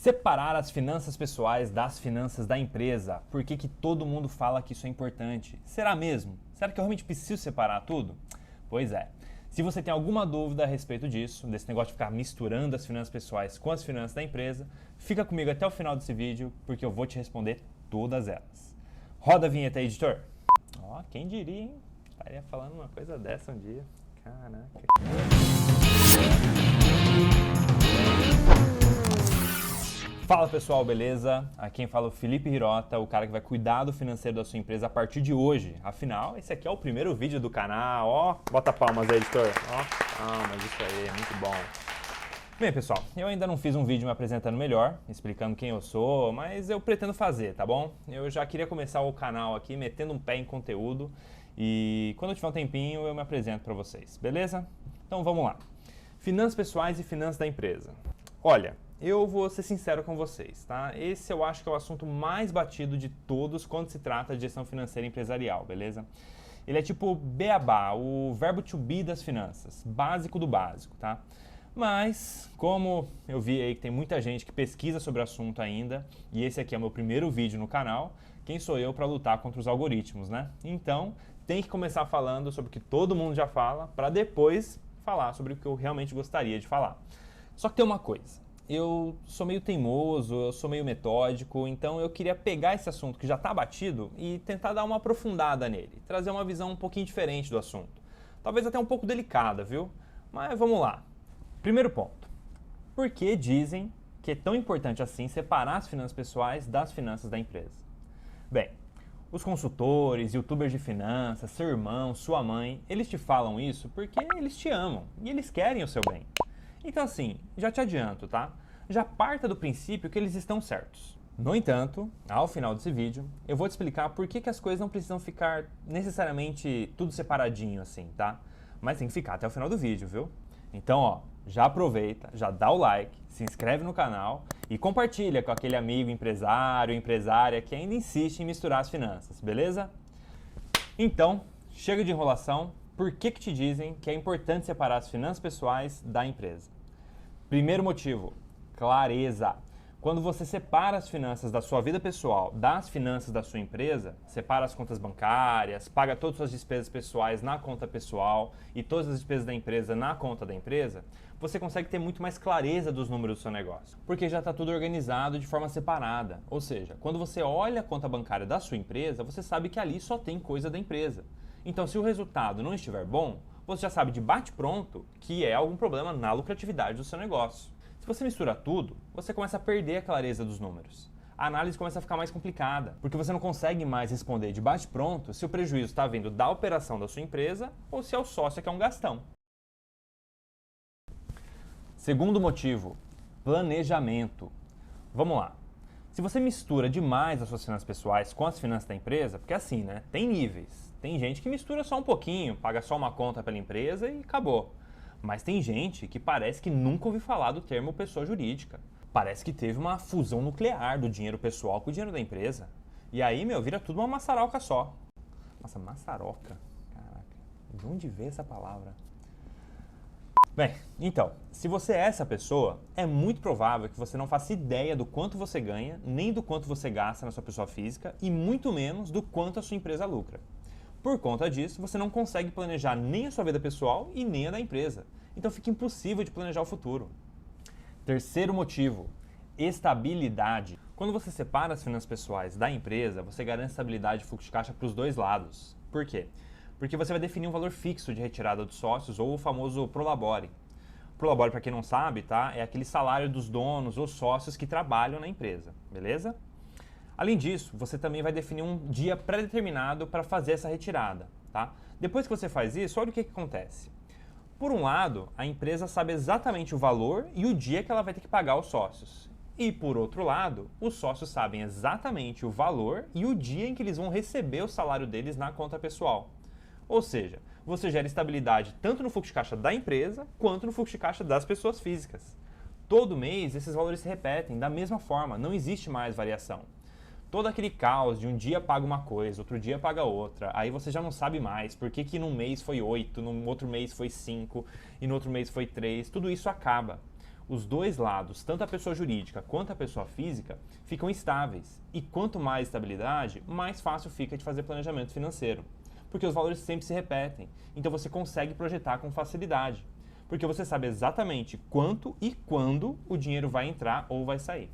Separar as finanças pessoais das finanças da empresa. Por que todo mundo fala que isso é importante? Será mesmo? Será que eu realmente preciso separar tudo? Pois é. Se você tem alguma dúvida a respeito disso, desse negócio de ficar misturando as finanças pessoais com as finanças da empresa, fica comigo até o final desse vídeo, porque eu vou te responder todas elas. Roda a vinheta aí, editor. Ó, quem diria, hein? Estaria falando uma coisa dessa um dia. Caraca. Fala pessoal, beleza? Aqui quem fala é o Felipe Hirota, o cara que vai cuidar do financeiro da sua empresa a partir de hoje. Afinal, esse aqui é o primeiro vídeo do canal, ó. Bota palmas aí, editor. Ó, palmas, isso aí, muito bom. Bem, pessoal, eu ainda não fiz um vídeo me apresentando melhor, explicando quem eu sou, mas eu pretendo fazer, tá bom? Eu já queria começar o canal aqui metendo um pé em conteúdo e quando eu tiver um tempinho eu me apresento para vocês, beleza? Então vamos lá. Finanças pessoais e finanças da empresa. Olha, eu vou ser sincero com vocês, tá? Esse eu acho que é o assunto mais batido de todos quando se trata de gestão financeira empresarial, beleza? Ele é tipo beabá, o verbo to be das finanças, básico do básico, tá? Mas, como eu vi aí que tem muita gente que pesquisa sobre o assunto ainda, e esse aqui é o meu primeiro vídeo no canal, quem sou eu para lutar contra os algoritmos, né? Então, tem que começar falando sobre o que todo mundo já fala, para depois falar sobre o que eu realmente gostaria de falar. Só que tem uma coisa. Eu sou meio teimoso, eu sou meio metódico, então eu queria pegar esse assunto que já está batido e tentar dar uma aprofundada nele, trazer uma visão um pouquinho diferente do assunto. Talvez até um pouco delicada, viu? Mas vamos lá. Primeiro ponto. Por que dizem que é tão importante assim separar as finanças pessoais das finanças da empresa? Bem, os consultores, youtubers de finanças, seu irmão, sua mãe, eles te falam isso porque eles te amam e eles querem o seu bem. Então assim, já te adianto, tá? Já parta do princípio que eles estão certos. No entanto, ao final desse vídeo, eu vou te explicar por que as coisas não precisam ficar necessariamente tudo separadinho assim, tá? Mas tem que ficar até o final do vídeo, viu? Então, ó, já aproveita, já dá o like, se inscreve no canal e compartilha com aquele amigo empresário, empresária que ainda insiste em misturar as finanças, beleza? Então, chega de enrolação. Por que te dizem que é importante separar as finanças pessoais da empresa? Primeiro motivo, clareza. Quando você separa as finanças da sua vida pessoal das finanças da sua empresa, separa as contas bancárias, paga todas as suas despesas pessoais na conta pessoal e todas as despesas da empresa na conta da empresa, você consegue ter muito mais clareza dos números do seu negócio, porque já está tudo organizado de forma separada. Ou seja, quando você olha a conta bancária da sua empresa, você sabe que ali só tem coisa da empresa. Então, se o resultado não estiver bom, você já sabe de bate-pronto que é algum problema na lucratividade do seu negócio. Se você mistura tudo, você começa a perder a clareza dos números. A análise começa a ficar mais complicada, porque você não consegue mais responder de bate-pronto se o prejuízo está vindo da operação da sua empresa ou se é o sócio que é um gastão. Segundo motivo, planejamento. Vamos lá. Se você mistura demais as suas finanças pessoais com as finanças da empresa, porque assim, né? Tem níveis. Tem gente que mistura só um pouquinho, paga só uma conta pela empresa e acabou. Mas tem gente que parece que nunca ouviu falar do termo pessoa jurídica. Parece que teve uma fusão nuclear do dinheiro pessoal com o dinheiro da empresa. E aí, vira tudo uma maçaroca só. Nossa, maçaroca? Caraca, de onde veio essa palavra? Bem, então, se você é essa pessoa, é muito provável que você não faça ideia do quanto você ganha, nem do quanto você gasta na sua pessoa física e muito menos do quanto a sua empresa lucra. Por conta disso, você não consegue planejar nem a sua vida pessoal e nem a da empresa. Então fica impossível de planejar o futuro. Terceiro motivo, estabilidade. Quando você separa as finanças pessoais da empresa, você garante estabilidade de fluxo de caixa para os dois lados. Por quê? Porque você vai definir um valor fixo de retirada dos sócios ou o famoso prolabore. Prolabore, para quem não sabe, tá? É aquele salário dos donos ou sócios que trabalham na empresa, beleza? Além disso, você também vai definir um dia pré-determinado para fazer essa retirada, tá? Depois que você faz isso, olha o que acontece. Por um lado, a empresa sabe exatamente o valor e o dia que ela vai ter que pagar aos sócios. E por outro lado, os sócios sabem exatamente o valor e o dia em que eles vão receber o salário deles na conta pessoal. Ou seja, você gera estabilidade tanto no fluxo de caixa da empresa quanto no fluxo de caixa das pessoas físicas. Todo mês, esses valores se repetem da mesma forma, não existe mais variação. Todo aquele caos de um dia paga uma coisa, outro dia paga outra, aí você já não sabe mais por que num mês foi 8, no outro mês foi 5 e no outro mês foi 3, tudo isso acaba. os dois lados, tanto a pessoa jurídica quanto a pessoa física, ficam estáveis. E quanto mais estabilidade, mais fácil fica de fazer planejamento financeiro. Porque os valores sempre se repetem. Então você consegue projetar com facilidade. Porque você sabe exatamente quanto e quando o dinheiro vai entrar ou vai sair.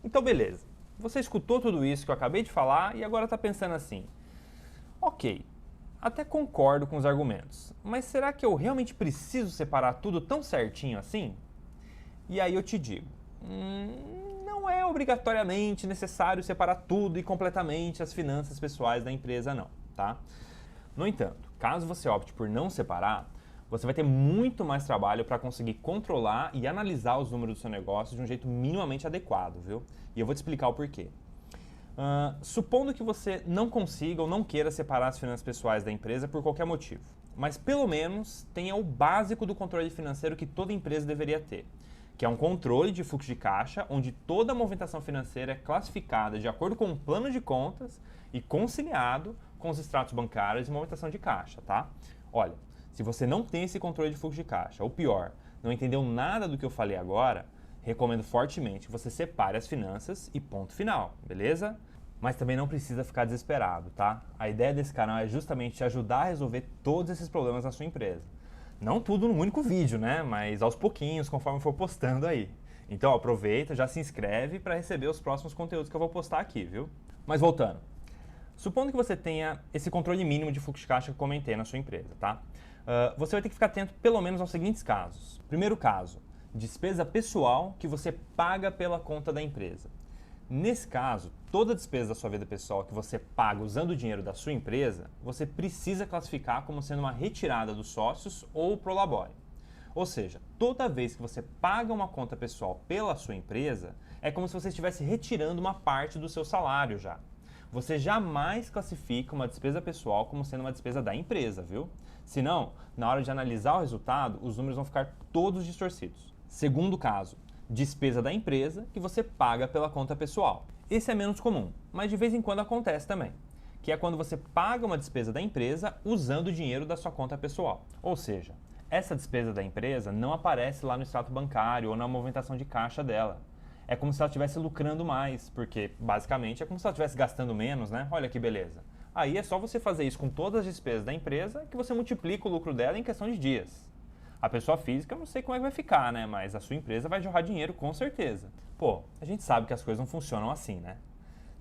Então beleza, você escutou tudo isso que eu acabei de falar e agora está pensando assim, ok, até concordo com os argumentos, mas será que eu realmente preciso separar tudo tão certinho assim? E aí eu te digo, não é obrigatoriamente necessário separar tudo e completamente as finanças pessoais da empresa não, tá? No entanto, caso você opte por não separar, você vai ter muito mais trabalho para conseguir controlar e analisar os números do seu negócio de um jeito minimamente adequado, viu? E eu vou te explicar o porquê. Supondo que você não consiga ou não queira separar as finanças pessoais da empresa por qualquer motivo, mas pelo menos tenha o básico do controle financeiro que toda empresa deveria ter, que é um controle de fluxo de caixa, onde toda a movimentação financeira é classificada de acordo com um plano de contas e conciliado com os extratos bancários e movimentação de caixa, tá? Olha, se você não tem esse controle de fluxo de caixa, ou pior, não entendeu nada do que eu falei agora, recomendo fortemente que você separe as finanças e ponto final, beleza? Mas também não precisa ficar desesperado, tá? A ideia desse canal é justamente te ajudar a resolver todos esses problemas na sua empresa. Não tudo num único vídeo, né? Mas aos pouquinhos, conforme for postando aí. Então aproveita, já se inscreve para receber os próximos conteúdos que eu vou postar aqui, viu? Mas voltando. Supondo que você tenha esse controle mínimo de fluxo de caixa que eu comentei na sua empresa, tá? Você vai ter que ficar atento pelo menos aos seguintes casos. Primeiro caso, despesa pessoal que você paga pela conta da empresa. Nesse caso, toda despesa da sua vida pessoal que você paga usando o dinheiro da sua empresa, você precisa classificar como sendo uma retirada dos sócios ou prolabore. Ou seja, toda vez que você paga uma conta pessoal pela sua empresa, é como se você estivesse retirando uma parte do seu salário já. Você jamais classifica uma despesa pessoal como sendo uma despesa da empresa, viu? Senão, na hora de analisar o resultado, os números vão ficar todos distorcidos. Segundo caso, despesa da empresa que você paga pela conta pessoal. Esse é menos comum, mas de vez em quando acontece também, que é quando você paga uma despesa da empresa usando o dinheiro da sua conta pessoal. Ou seja, essa despesa da empresa não aparece lá no extrato bancário ou na movimentação de caixa dela. É como se ela estivesse lucrando mais, porque basicamente é como se ela estivesse gastando menos, né? Olha que beleza. Aí é só você fazer isso com todas as despesas da empresa que você multiplica o lucro dela em questão de dias. A pessoa física eu não sei como é que vai ficar, né? Mas a sua empresa vai jorrar dinheiro com certeza. Pô, a gente sabe que as coisas não funcionam assim, né?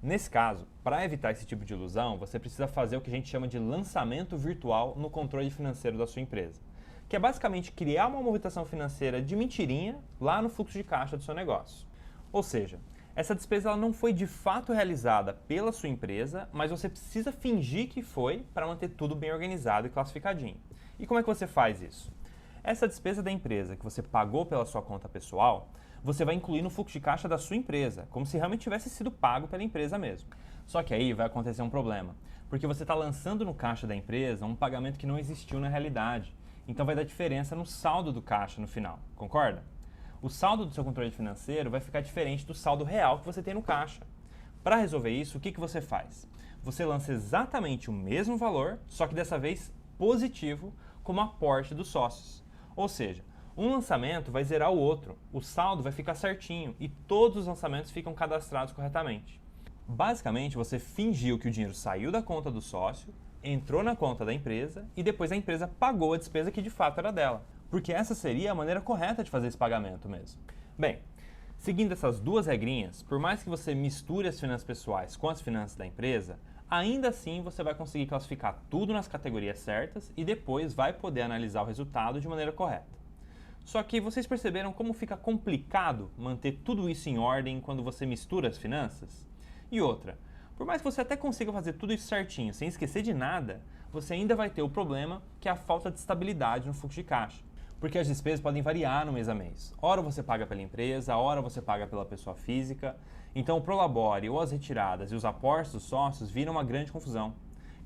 Nesse caso, para evitar esse tipo de ilusão, você precisa fazer o que a gente chama de lançamento virtual no controle financeiro da sua empresa, que é basicamente criar uma movimentação financeira de mentirinha lá no fluxo de caixa do seu negócio. Ou seja, essa despesa ela não foi de fato realizada pela sua empresa, mas você precisa fingir que foi para manter tudo bem organizado e classificadinho. E como é que você faz isso? Essa despesa da empresa que você pagou pela sua conta pessoal, você vai incluir no fluxo de caixa da sua empresa, como se realmente tivesse sido pago pela empresa mesmo. Só que aí vai acontecer um problema, porque você está lançando no caixa da empresa um pagamento que não existiu na realidade. Então vai dar diferença no saldo do caixa no final, concorda? O saldo do seu controle financeiro vai ficar diferente do saldo real que você tem no caixa. Para resolver isso, o que você faz? Você lança exatamente o mesmo valor, só que dessa vez positivo, como aporte dos sócios. Ou seja, um lançamento vai zerar o outro, o saldo vai ficar certinho e todos os lançamentos ficam cadastrados corretamente. Basicamente, você fingiu que o dinheiro saiu da conta do sócio, entrou na conta da empresa e depois a empresa pagou a despesa que de fato era dela. Porque essa seria a maneira correta de fazer esse pagamento mesmo. Bem, seguindo essas duas regrinhas, por mais que você misture as finanças pessoais com as finanças da empresa, ainda assim você vai conseguir classificar tudo nas categorias certas e depois vai poder analisar o resultado de maneira correta. Só que vocês perceberam como fica complicado manter tudo isso em ordem quando você mistura as finanças? E outra, por mais que você até consiga fazer tudo isso certinho, sem esquecer de nada, você ainda vai ter o problema que é a falta de estabilidade no fluxo de caixa. Porque as despesas podem variar no mês a mês. Ora você paga pela empresa, ora você paga pela pessoa física. Então o prolabore ou as retiradas e os aportes dos sócios viram uma grande confusão.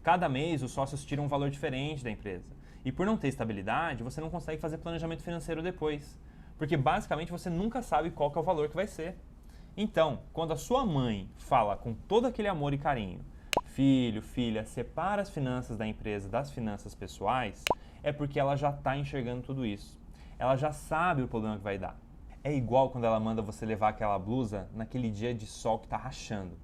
Cada mês os sócios tiram um valor diferente da empresa. E por não ter estabilidade, você não consegue fazer planejamento financeiro depois. Porque basicamente você nunca sabe qual que é o valor que vai ser. Então, quando a sua mãe fala com todo aquele amor e carinho, filho, filha, separa as finanças da empresa das finanças pessoais, é porque ela já está enxergando tudo isso. Ela já sabe o problema que vai dar. É igual quando ela manda você levar aquela blusa naquele dia de sol que tá rachando.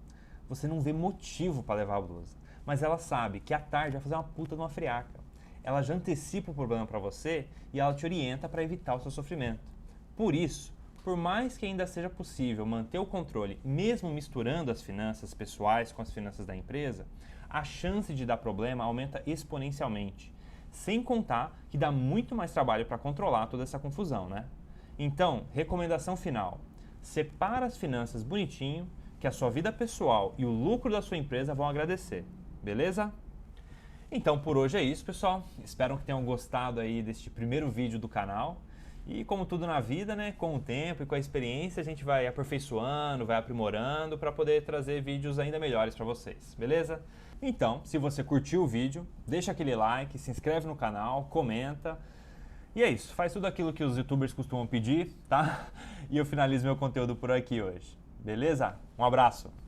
Você não vê motivo para levar a blusa, mas ela sabe que à tarde vai fazer uma puta de uma friaca. Ela já antecipa o problema para você e ela te orienta para evitar o seu sofrimento. Por isso, por mais que ainda seja possível manter o controle, mesmo misturando as finanças pessoais com as finanças da empresa, a chance de dar problema aumenta exponencialmente. Sem contar que dá muito mais trabalho para controlar toda essa confusão, né? Então, recomendação final: separa as finanças bonitinho, que a sua vida pessoal e o lucro da sua empresa vão agradecer, beleza? Então por hoje é isso, pessoal. Espero que tenham gostado aí deste primeiro vídeo do canal. E como tudo na vida, né, com o tempo e com a experiência, a gente vai aperfeiçoando, vai aprimorando para poder trazer vídeos ainda melhores para vocês, beleza? Então, se você curtiu o vídeo, deixa aquele like, se inscreve no canal, comenta. E é isso, faz tudo aquilo que os youtubers costumam pedir, tá? E eu finalizo meu conteúdo por aqui hoje. Beleza? Um abraço!